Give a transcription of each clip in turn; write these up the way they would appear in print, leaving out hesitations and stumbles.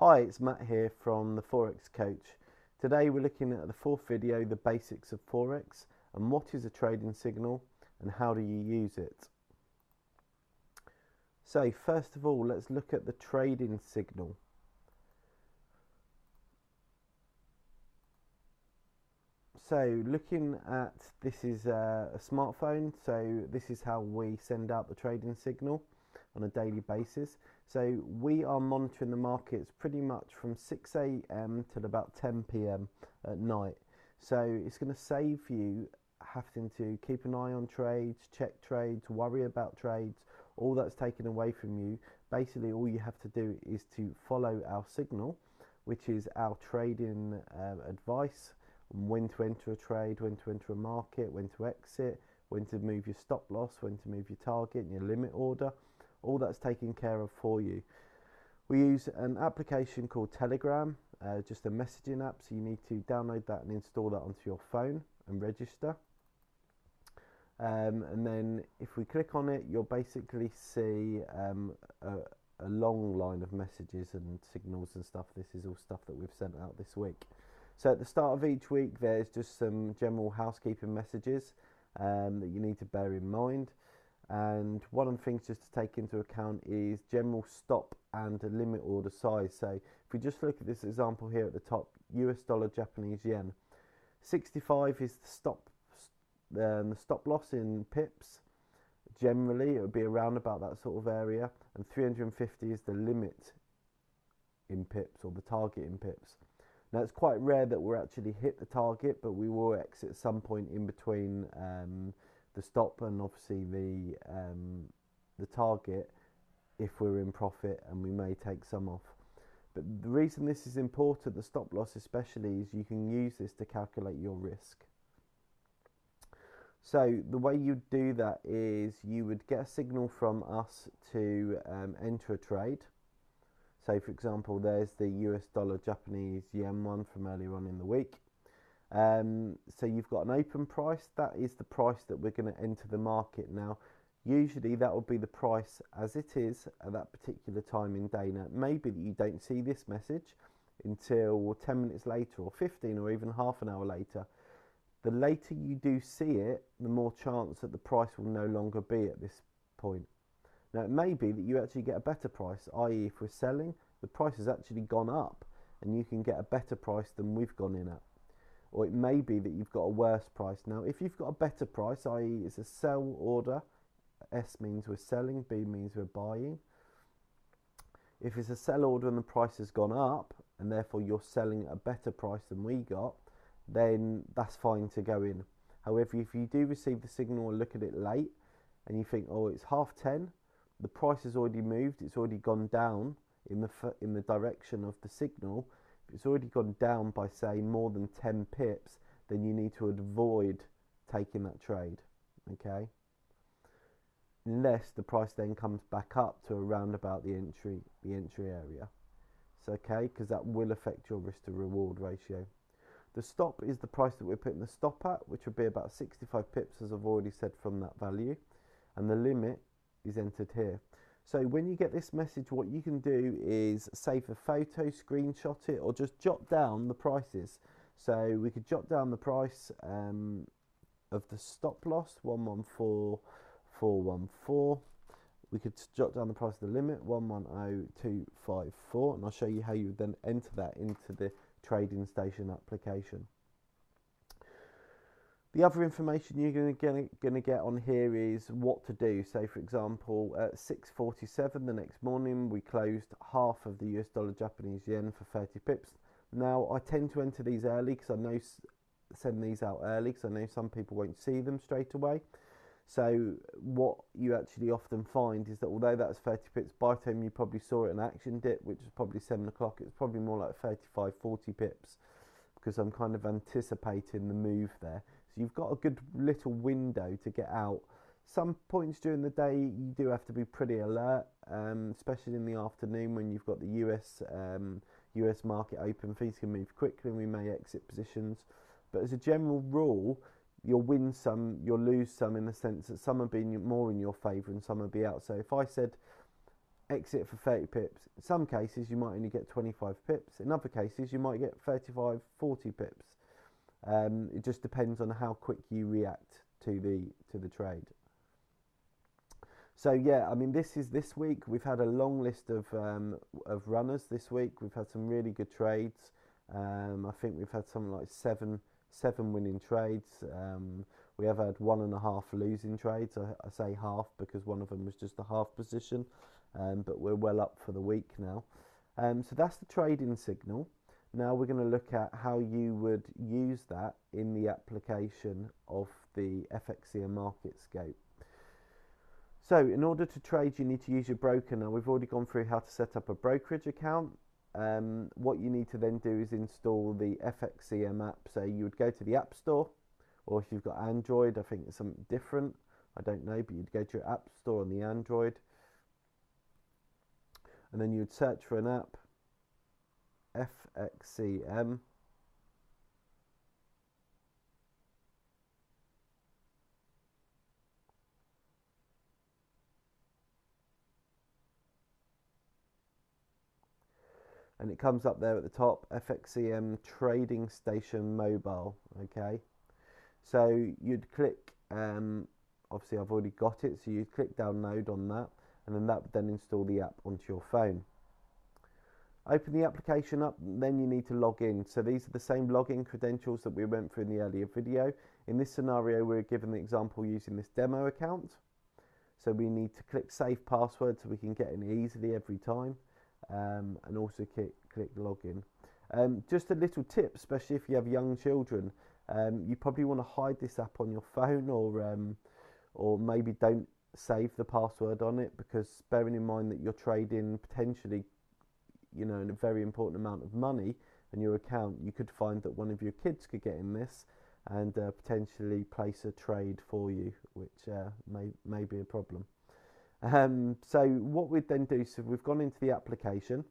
Hi, it's Matt here from the Forex Coach. Today we're looking at the fourth video, the basics of Forex and what is a trading signal and how do you use it. So first of all, let's look at the trading signal. So looking at this is a smartphone, so this is how we send out the trading signal on a daily basis. So we are monitoring the markets pretty much from 6 a.m. till about 10 p.m. at night. So it's going to save you having to keep an eye on trades, check trades, worry about trades, all that's taken away from you. Basically all you have to do is to follow our signal, which is our trading advice, when to enter a trade, when to enter a market, when to exit, when to move your stop loss, when to move your target and your limit order. All that's taken care of for you. We use an application called Telegram, just a messaging app, so you need to download that and install that onto your phone and register. And then if we click on it, you'll basically see a long line of messages and signals and stuff. This is all stuff that we've sent out this week. So at the start of each week, there's just some general housekeeping messages that you need to bear in mind. And one of the things just to take into account is general stop and limit order size. So if we just look at this example here at the top, US dollar, Japanese yen, 65 is the stop loss in pips. Generally, it would be around about that sort of area, and 350 is the limit in pips, or the target in pips. Now it's quite rare that we'll actually hit the target, but we will exit at some point in between the stop and obviously the target if we're in profit, and we may take some off. But the reason this is important, the stop loss especially, is you can use this to calculate your risk. So the way you do that is you would get a signal from us to enter a trade. So for example, there's the US dollar Japanese yen one from earlier on in the week. So you've got an open price, that is the price that we're going to enter the market. Now usually that will be the price as it is at that particular time in day. Now it may be that you don't see this message until 10 minutes later, or 15, or even half an hour later. The later you do see it, the more chance that the price will no longer be at this point. Now it may be that you actually get a better price, i.e. if we're selling, the price has actually gone up and you can get a better price than we've gone in at. Or it may be that you've got a worse price. Now if you've got a better price, i.e. it's a sell order, S means we're selling, B means we're buying. If it's a sell order and the price has gone up, and therefore you're selling at a better price than we got, then that's fine to go in. However, if you do receive the signal and look at it late, and you think, oh, it's 10:30, the price has already moved, it's already gone down in the direction of the signal. If it's already gone down by, say, more than 10 pips, then you need to avoid taking that trade, okay? Unless the price then comes back up to around about the entry area. So, okay, because that will affect your risk to reward ratio. The stop is the price that we're putting the stop at, which would be about 65 pips, as I've already said, from that value. And the limit is entered here. So when you get this message, what you can do is save a photo, screenshot it, or just jot down the prices. So we could jot down the price of the stop loss, 114414. We could jot down the price of the limit, 110254, and I'll show you how you would then enter that into the trading station application. The other information you're going to get on here is what to do. So for example, at 6:47 the next morning, we closed half of the US dollar Japanese yen for 30 pips. Now I tend to enter these early because I know send these out early because I know some people won't see them straight away. So what you actually often find is that although that's 30 pips, by the time you probably saw it in action dip, which is probably 7 o'clock, it's probably more like 35, 40 pips, because I'm kind of anticipating the move there. So you've got a good little window to get out. Some points during the day you do have to be pretty alert, especially in the afternoon when you've got the US market open. Things can move quickly and we may exit positions. But as a general rule, you'll win some, you'll lose some, in the sense that some have been more in your favour and some will be out. So if I said exit for 30 pips. In some cases you might only get 25 pips. In other cases you might get 35, 40 pips. It just depends on how quick you react to the trade. So yeah, I mean, this week we've had a long list of runners this week. We've had some really good trades. I think we've had something like seven winning trades. We have had 1.5 losing trades. I say half because one of them was just a half position, but we're well up for the week now. So that's the trading signal. Now we're going to look at how you would use that in the application of the fxcm market scope. So in order to trade, you need to use your broker. Now we've already gone through how to set up a brokerage account. What you need to then do is install the fxcm app. So you would go to the App Store, or if you've got Android, I think it's something different. I don't know, but you'd go to your App Store on the Android, and then you would search for an app, fxcm. And it comes up there at the top, fxcm Trading Station Mobile. Okay, so you'd click, obviously I've already got it, so you'd click download on that, and then that would then install the app onto your phone. Open the application up, then you need to log in. So these are the same login credentials that we went through in the earlier video. In this scenario, we're given the example using this demo account. So we need to click save password so we can get in easily every time. And also click login. Just a little tip, especially if you have young children, you probably want to hide this app on your phone, or maybe don't save the password on it, because bearing in mind that you're trading potentially, you know, in a very important amount of money in your account, you could find that one of your kids could get in this and potentially place a trade for you, which may be a problem. So what we'd then do, so we've gone into the application,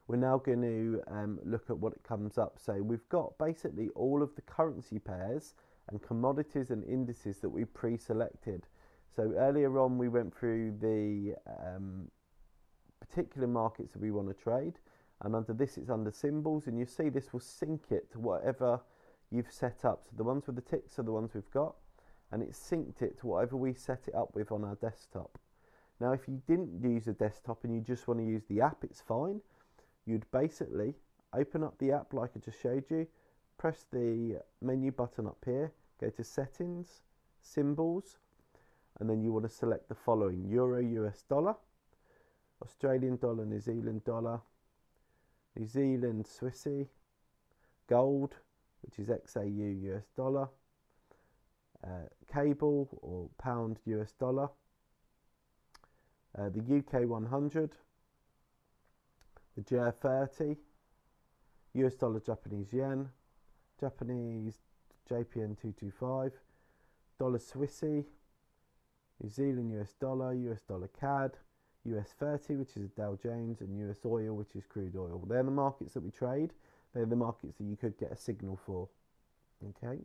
we're now going to look at what it comes up. So we've got basically all of the currency pairs and commodities and indices that we pre-selected. So earlier on we went through the particular markets that we want to trade, and under this it's under symbols, and you see this will sync it to whatever you've set up. So the ones with the ticks are the ones we've got, and it's synced it to whatever we set it up with on our desktop. Now if you didn't use a desktop and you just want to use the app, it's fine. You'd basically open up the app like I just showed you, press the menu button up here, go to settings, symbols, and then you want to select the following: Euro, US dollar, Australian dollar, New Zealand dollar, New Zealand Swissy, gold, which is XAU US dollar, cable or pound US dollar, the UK 100, the JR30, US dollar Japanese yen, Japanese JPN 225, dollar Swissy, New Zealand US dollar CAD, US 30, which is Dow Jones, and US oil, which is crude oil. They're the markets that we trade. They're the markets that you could get a signal for. Okay.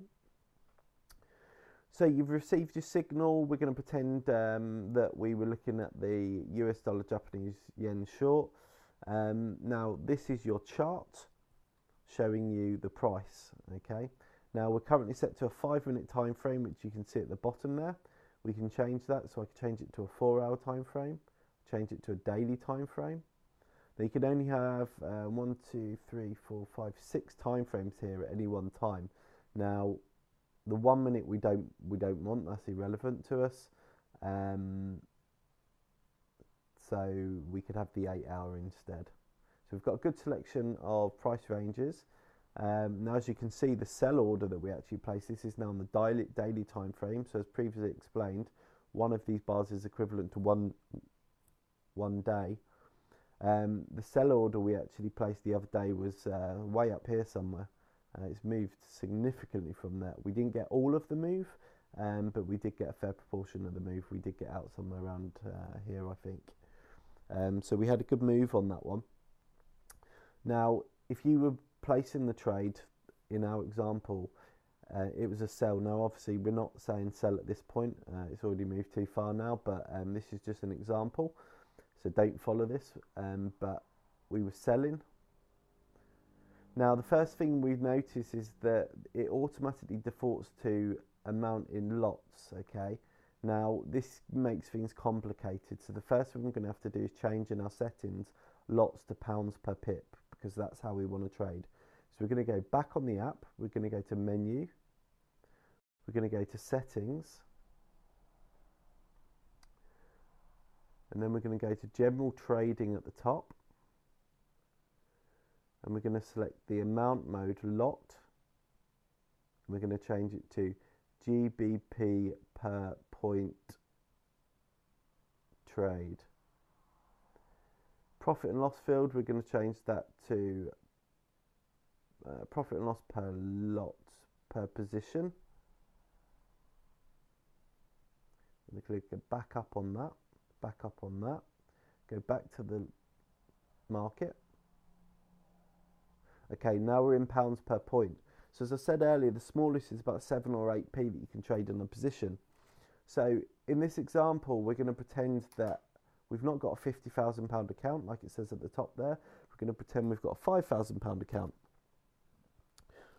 So you've received your signal. We're going to pretend that we were looking at the US dollar Japanese yen short. Now this is your chart showing you the price. Okay. Now we're currently set to a 5-minute time frame, which you can see at the bottom there. We can change that, so I can change it to a 4-hour time frame, change it to a daily time frame. Now you can only have 1, 2, 3, 4, 5, 6 time frames here at any one time. Now the 1 minute we don't want, that's irrelevant to us. So we could have the 8-hour instead. So we've got a good selection of price ranges. Now as you can see, the sell order that we actually placed, this is now on the daily time frame. So as previously explained, one of these bars is equivalent to one day. The sell order we actually placed the other day was way up here somewhere. It's moved significantly from that. We didn't get all of the move, but we did get a fair proportion of the move. We did get out somewhere around here, I think. So we had a good move on that one. Now, if you were placing the trade in our example, it was a sell. Now, obviously, we're not saying sell at this point. It's already moved too far now, but this is just an example. so don't follow this, but we were selling. Now the first thing we've noticed is that it automatically defaults to amount in lots. Okay, now this makes things complicated, so the first thing we're going to have to do is change in our settings lots to pounds per pip, because that's how we want to trade. So we're going to go back on the app, we're going to go to menu, we're going to go to settings, and then we're going to go to general trading at the top, and we're going to select the amount mode lot, and we're going to change it to GBP per point trade. Profit and loss field, we're going to change that to profit and loss per lot per position. I'm going to click back up on that, go back to the market. Okay, now we're in pounds per point. So as I said earlier, the smallest is about 7 or 8p that you can trade in a position. So in this example, we're going to pretend that we've not got a £50,000 account like it says at the top there. We're going to pretend we've got a £5,000 account.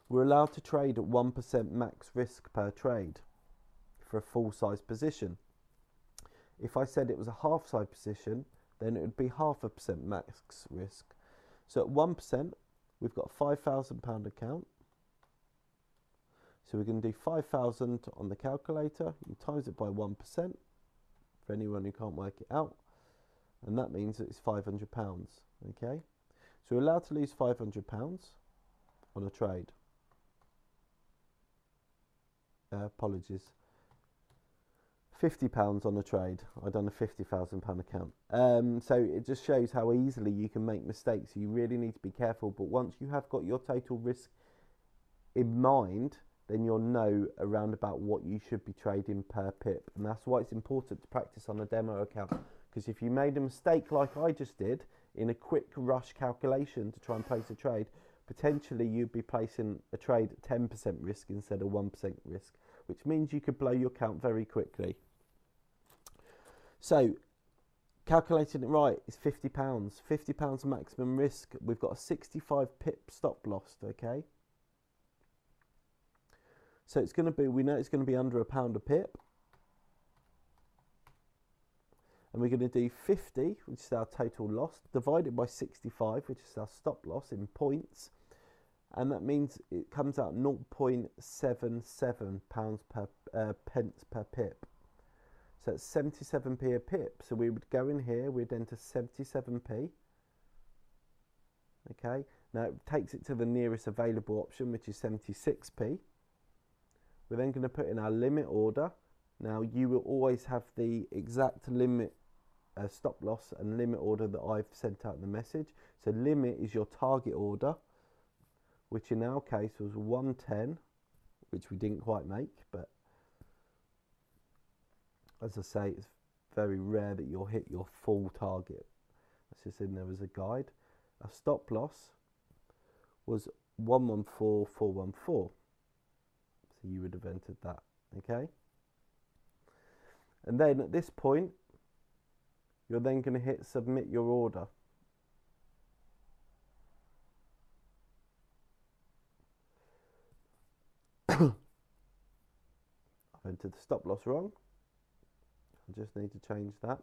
We're allowed to trade at 1% max risk per trade for a full size position. If I said it was a half size position, then it would be 0.5% max risk. So at 1%, we've got a £5,000 account. So we're going to do 5,000 on the calculator. You times it by 1% for anyone who can't work it out. And that means that it's £500. Okay. So we're allowed to lose £500 on a trade. Apologies. £50 on a trade. I've done a £50,000 account. So it just shows how easily you can make mistakes. You really need to be careful. But once you have got your total risk in mind, then you'll know around about what you should be trading per pip. And that's why it's important to practice on a demo account. Because if you made a mistake like I just did in a quick rush calculation to try and place a trade, potentially you'd be placing a trade at 10% risk instead of 1% risk, which means you could blow your account very quickly. So calculating it right is £50. £50 maximum risk. We've got a 65 pip stop loss, okay? So it's going to be, we know it's going to be under £1 a pip. And we're going to do 50, which is our total loss, divided by 65, which is our stop loss in points. And that means it comes out 0.77 pounds per pence per pip. So it's 77p a pip. So we would go in here, we'd enter 77p. Okay, now it takes it to the nearest available option, which is 76p. We're then going to put in our limit order. Now you will always have the exact limit stop loss and limit order that I've sent out in the message. So limit is your target order, which in our case was 110, which we didn't quite make, but as I say, it's very rare that you'll hit your full target. That's just in there as a guide. Our stop loss was 114414. So you would have entered that, okay? And then at this point, you're then going to hit submit your order. I've entered the stop loss wrong. I just need to change that.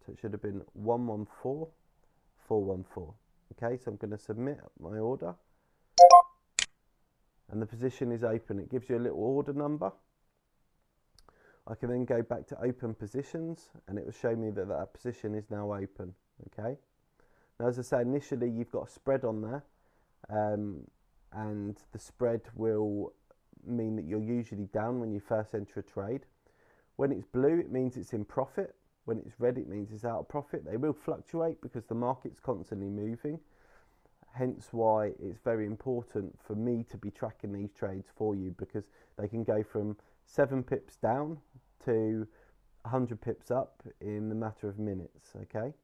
So it should have been 114414. Okay, so I'm going to submit my order. And the position is open. It gives you a little order number. I can then go back to open positions and it will show me that that position is now open. Okay. Now, as I say, initially you've got a spread on there, and the spread will mean that you're usually down when you first enter a trade. When it's blue, it means it's in profit. When it's red, it means it's out of profit. They will fluctuate because the market's constantly moving. Hence why it's very important for me to be tracking these trades for you, because they can go from 7 pips down to 100 pips up in the matter of minutes. Okay.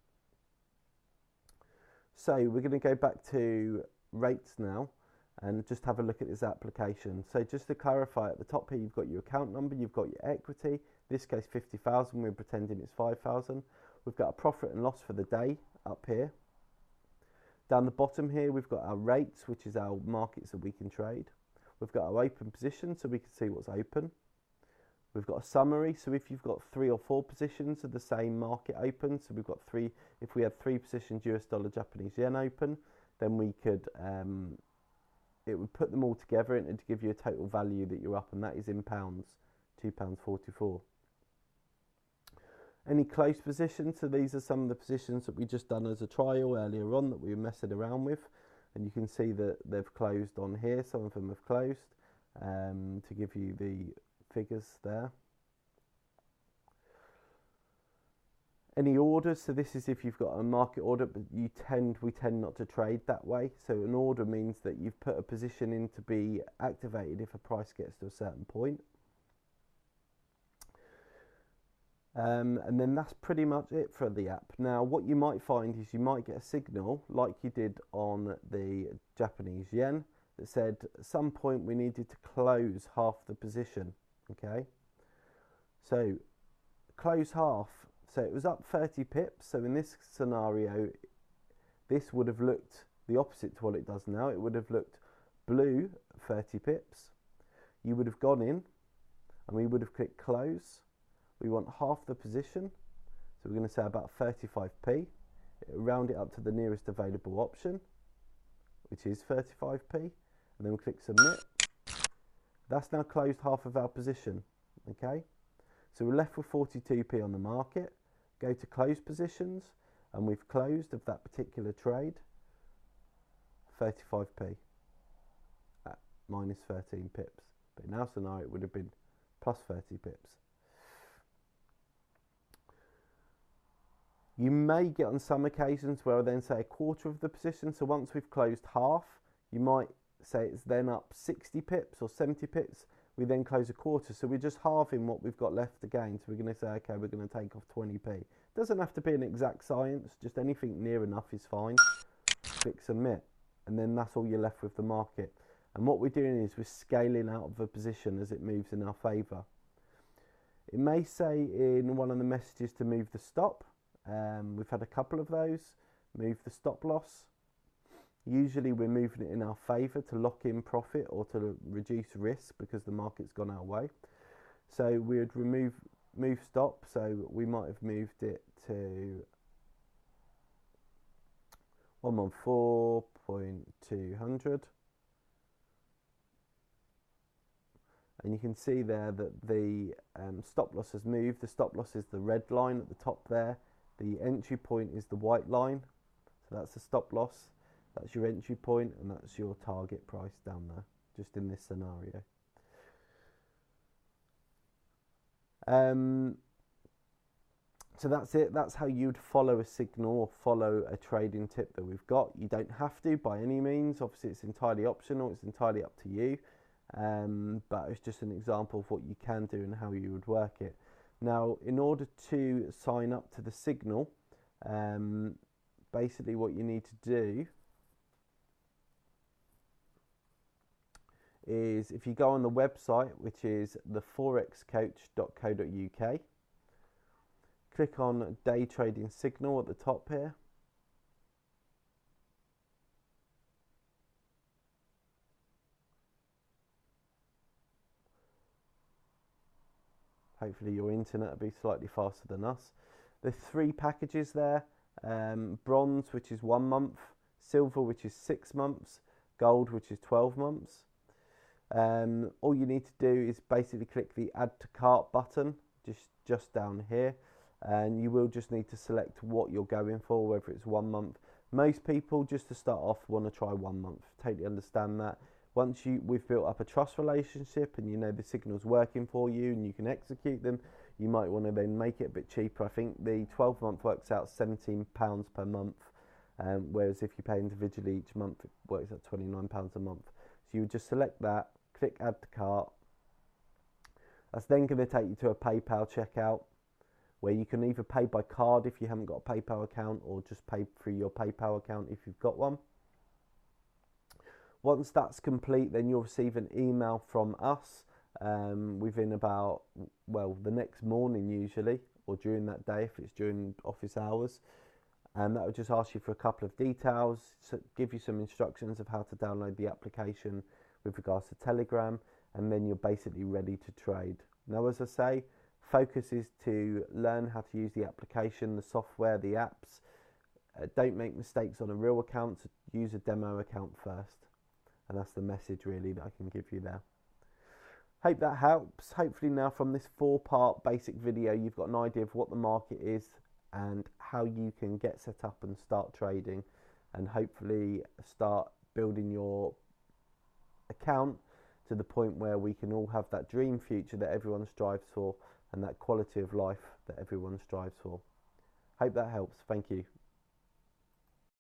So we're going to go back to rates now and just have a look at this application. So just to clarify, at the top here you've got your account number, you've got your equity, In this case 50,000, we're pretending it's 5,000. We've got a profit and loss for the day up here. Down the bottom here we've got our rates, which is our markets that we can trade. We've got our open position, so we can see what's open. We've got a summary, so if you've got 3 or 4 positions of the same market open, so we've got 3, if we had 3 positions US dollar, Japanese yen open, then we could, it would put them all together and to give you a total value that you're up, and that is in pounds, £2.44. Any close positions, so these are some of the positions that we just done as a trial earlier on that we were messing around with, and you can see that they've closed on here. Some of them have closed, to give you the figures there. Any orders, so this is if you've got a market order, but we tend not to trade that way. So an order means that you've put a position in to be activated if a price gets to a certain point. And then that's pretty much it for the app. Now what you might find is you might get a signal like you did on the Japanese yen that said at some point we needed to close half the position. Okay, so close half, so it was up 30 pips. So in this scenario this would have looked the opposite to what it does now. It would have looked blue 30 pips. You would have gone in and we would have clicked close. We want half the position, so we're going to say about 35p. Round it up to the nearest available option, which is 35p, and then we click submit. That's now closed half of our position. Okay, so we're left with 42p on the market. Go to close positions, and we've closed of that particular trade 35p at minus 13 pips. But in our scenario it would have been plus 30 pips. You may get on some occasions where I then say a quarter of the position. So once we've closed half, you might say it's then up 60 pips or 70 pips. We then close a quarter. So we're just halving what we've got left again. So we're going to say, okay, we're going to take off 20p. Doesn't have to be an exact science. Just anything near enough is fine. Click submit. And then that's all you're left with the market. And what we're doing is we're scaling out of the position as it moves in our favour. It may say in one of the messages to move the stop. We've had a couple of those. Move the stop loss. Usually we're moving it in our favour to lock in profit or to reduce risk because the market's gone our way. So we'd move stop. So we might have moved it to 114.200. And you can see there that the stop loss has moved. The stop loss is the red line at the top there. The entry point is the white line, so that's the stop loss, that's your entry point, and that's your target price down there, just in this scenario. So that's it. That's how you'd follow a signal or follow a trading tip that we've got. You don't have to by any means. Obviously, it's entirely optional. It's entirely up to you. But it's just an example of what you can do and how you would work it. Now, in order to sign up to the signal, basically what you need to do is if you go on the website, which is thefxcoach.co.uk, click on day trading signal at the top here. Hopefully your internet will be slightly faster than us. There's 3 packages there. Bronze, which is 1 month. Silver, which is 6 months. Gold, which is 12 months. All you need to do is basically click the add to cart button just down here, and you will just need to select what you're going for, whether it's 1 month. Most people, just to start off, want to try 1 month. Totally understand that. Once we've built up a trust relationship and you know the signal's working for you and you can execute them, you might want to then make it a bit cheaper. I think the 12-month works out £17 per month, whereas if you pay individually each month, it works out £29 a month. So you would just select that, click add to cart. That's then going to take you to a PayPal checkout where you can either pay by card if you haven't got a PayPal account, or just pay through your PayPal account if you've got one. Once that's complete, then you'll receive an email from us within about, well, the next morning usually, or during that day if it's during office hours. And that will just ask you for a couple of details, so give you some instructions of how to download the application with regards to Telegram, and then you're basically ready to trade. Now, as I say, focus is to learn how to use the application, the software, the apps. Don't make mistakes on a real account, so use a demo account first. And that's the message really that I can give you there. Hope that helps. Hopefully now from this 4-part basic video, you've got an idea of what the market is and how you can get set up and start trading, and hopefully start building your account to the point where we can all have that dream future that everyone strives for and that quality of life that everyone strives for. Hope that helps. Thank you.